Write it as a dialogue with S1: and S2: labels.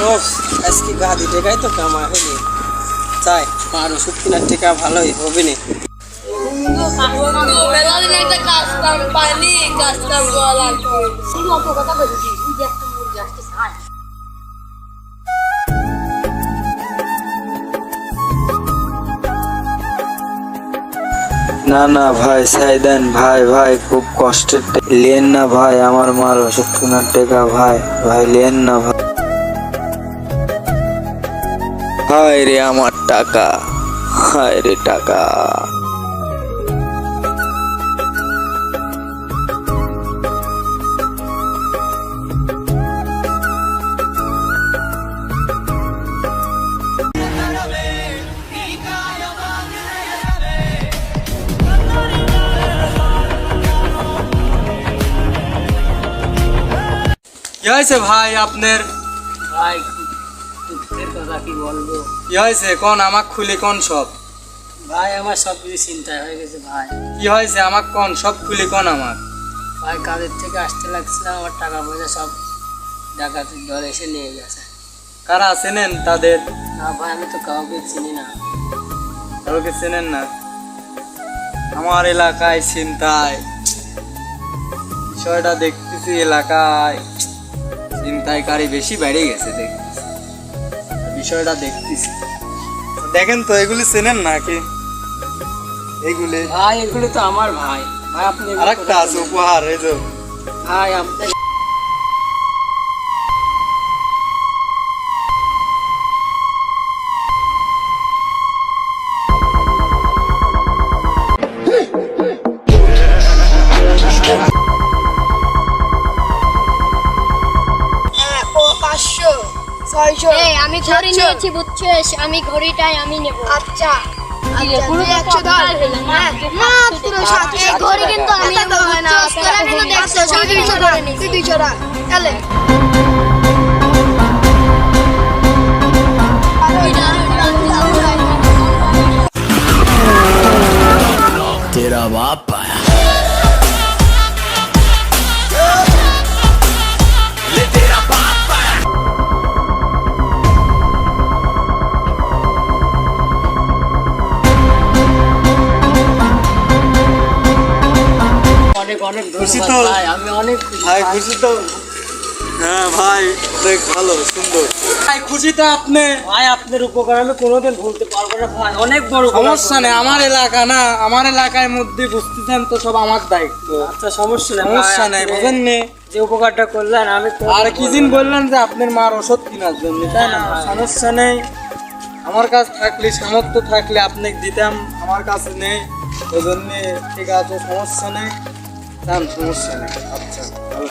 S1: লোক আজকে গাদি টেকাই তো কামা হয়নি চাই আর ওষুধ কেনার টেকা ভালোই হবে নি।
S2: মেলাদিন একটা কাজ কাম পাইনি, কাজ কাম করা লাগবে। শুধু অত কথা বলছি, তুই যে একটা মুরগি আসতে চাই।
S3: না না ভাই ছাই দেন ভাই, ভাই খুব কষ্টের লেন না ভাই, আমার মার ওষুধ কেনার টাকা ভাই, ভাই লেন না ভাই। হায় রে আমার টাকা, হায় রে টাকা।
S1: কি হয়েছে ভাই আপনার?
S2: ভাই দুঃখের কথা কি বলবো
S1: কি হয়েছে কোন, আমাক খুলে কোন সব।
S2: ভাই, আমার সব কিছু চিন্তা হয়ে গেছে ভাই।
S1: কি হয়েছে আমাক কোন, সব খুলে কোন আমার।
S2: ভাই কাজের থেকে আসতে লাগছিলাম, আমার টাকা পয়সা সব ডাকাতের দল এসে নিয়ে গেছে।
S1: কারা চেনেন তাদের?
S2: না ভাই, আমি তো কাউকে চিনি না।
S1: কাউকে চেনেন না? আমার এলাকায় চিন্তায় বিষয়টা দেখতেছি, এলাকায় চিন্তায়কারী বেশি বেড়ে গেছে দেখতেছি, বিষয়টা দেখতেছি। দেখেন তো এগুলি চেনেন নাকি? এইগুলি
S2: ভাই এগুলো তো আমার ভাই। ভাই আপনি এগুলো
S1: আরেকটা আছে উপহার, এই যে
S2: ভাই আপনি
S4: ও 500 600
S5: এই আমি ঘড়ি নিয়েছি বুঝছিস, আমি ঘড়িটাই আমি নেব।
S4: আচ্ছা
S5: দিয়ে পুরো
S4: তুই 100 ধর। হ্যাঁ, মাত্র 700
S5: এই ঘড়ি কিন্তু আমি
S4: এত তো হয় না,
S5: বুঝছিস, তোরা কিন্তু দেখছো,
S4: তুই 200 ধর, তুই 200 ধর। চলে
S6: तेरा बाप आया। ले तेरा बाप आया।
S2: অনেক অনেক
S1: খুশি
S2: ধন্যবাদ
S1: তো?
S2: ভাই, আমি অনেক খুশি
S1: ভাই খুশি তো? হ্যাঁ ভাই দেখ ভালো সুন্দর ভাই, খুশি তো আপনি?
S2: ভাই আপনার উপকার আমি কোনোদিন ভুলতে পারবো না ভাই, অনেক বড় উপকার
S1: সমস্যা নেই,
S2: করলেন।
S1: আমার এলাকা না, আমার এলাকার মধ্যে বুঝতেছেন তো সব আমার দায়িত্ব।
S2: আচ্ছা সমস্যা নেই,
S1: সমস্যা নেই, বুঝেন নি?
S2: যে উপকারটা করলেন আমি
S1: আর কি দিন বললেন যে আপনার মার ওষুধ কেনার জন্য, তাই না?
S2: হ্যাঁ।
S1: সমস্যা নেই, আমার কাছে থাকলে সামর্থ্য থাকলে আপনাকে দিতাম, আমার কাছে নেই, ওই জন্য ঠিক আছে সমস্যা নেই, যান সমস্যা নেই। আচ্ছা।